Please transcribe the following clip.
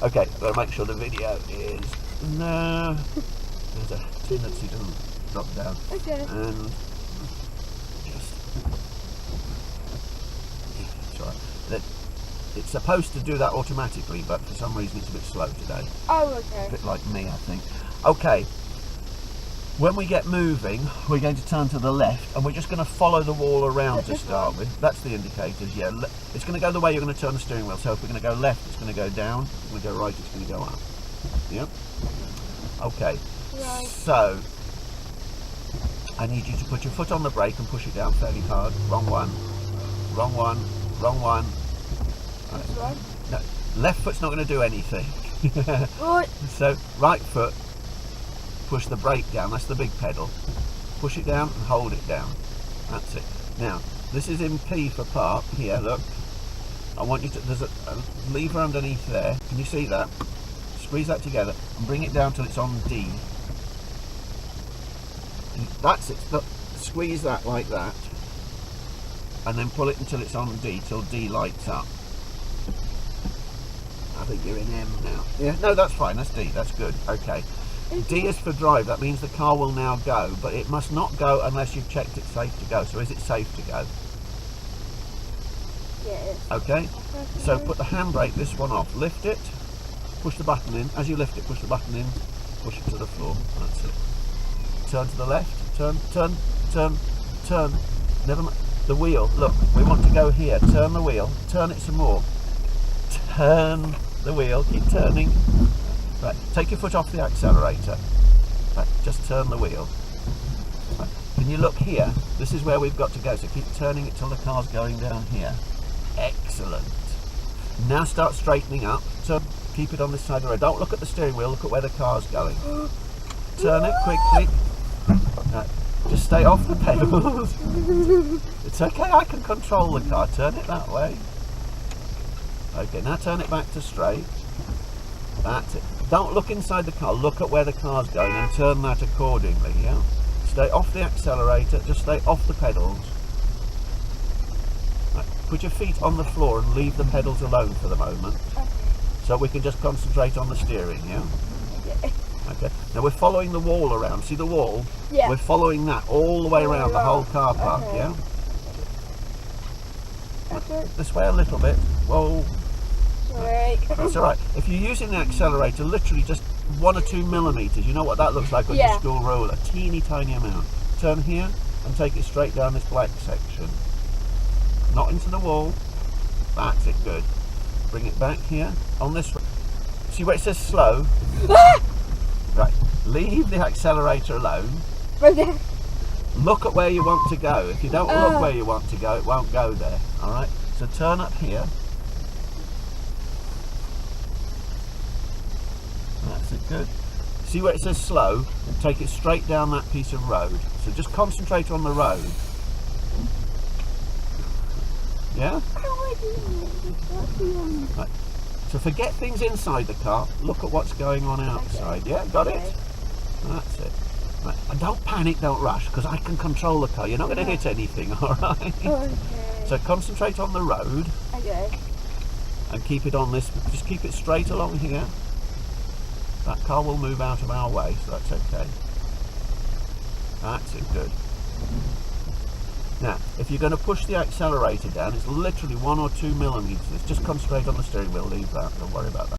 Okay, gotta make sure the video is... No. There's a tendency to drop down. Okay. And just... It's alright. It's supposed to do that automatically, but for some reason it's a bit slow today. Oh, okay. A bit like me, I think. Okay. When we get moving, we're going to turn to the left, and we're just going to follow the wall around to start with. That's the indicators, yeah. It's going to go the way you're going to turn the steering wheel. So if we're going to go left, it's going to go down. If we're going to go right, it's going to go up. Yep. Okay. Right. So, I need you to put your foot on the brake and push it down fairly hard. Wrong one. Wrong one. Wrong one. This one? No, left foot's not going to do anything. Right. So, right foot. Push the brake down, that's the big pedal. Push it down and hold it down. That's it. Now, this is in P for park. Here, look. I want you to, there's a lever underneath there. Can you see that? Squeeze that together and bring it down till it's on D. And that's it. Look, squeeze that like that. And then pull it until it's on D, till D lights up. I think you're in M now. Yeah, no, that's fine. That's D. That's good. Okay. D is for drive. That means the car will now go, but it must not go unless you've checked it's safe to go. So is it safe to go? Yes. Okay. So put the handbrake, this one off. Lift it. Push the button in. As you lift it, push the button in. Push it to the floor. That's it. Turn to the left. Turn, turn, turn, turn. Never mind. The wheel. Look, we want to go here. Turn the wheel. Turn it some more. Turn the wheel. Keep turning. Right, take your foot off the accelerator. Right, just turn the wheel. Right, can you look here? This is where we've got to go, so keep turning it till the car's going down here. Excellent. Now start straightening up. So keep it on this side of the road. Don't look at the steering wheel, look at where the car's going. Turn it quickly. Right, just stay off the pedals. It's okay, I can control the car. Turn it that way. Okay, now turn it back to straight. That's it. Don't look inside the car, look at where the car's going and turn that accordingly, yeah? Stay off the accelerator, just stay off the pedals. Right, put your feet on the floor and leave the pedals alone for the moment. Okay. So we can just concentrate on the steering, yeah? Okay. Okay. Now we're following the wall around, see the wall? Yeah. We're following that all the way All around the whole car park, Okay. yeah? Okay. This way a little bit. Whoa. Right. That's alright. If you're using the accelerator, literally just 1 or 2 millimeters, you know what that looks like on your Yeah. school ruler. Teeny tiny amount. Turn here and take it straight down this black section. Not into the wall. That's it, good. Bring it back here on this. See where it says slow? Right. Leave the accelerator alone. Okay. Look at where you want to go. If you don't look where you want to go, it won't go there. Alright? So turn up here. That's it, good. See where it says slow? Take it straight down that piece of road. So just concentrate on the road. Yeah? Right. So forget things inside the car. Look at what's going on outside. Okay. Yeah, got it? Okay. That's it. Right. And don't panic, don't rush, because I can control the car. You're not going to hit anything, alright? Okay. So concentrate on the road Okay. and keep it on this. Just keep it straight along here. That car will move out of our way, so that's okay. That's it, good. Now, if you're going to push the accelerator down, it's literally 1 or 2 millimeters. Just concentrate on the steering wheel, leave that, don't worry about that.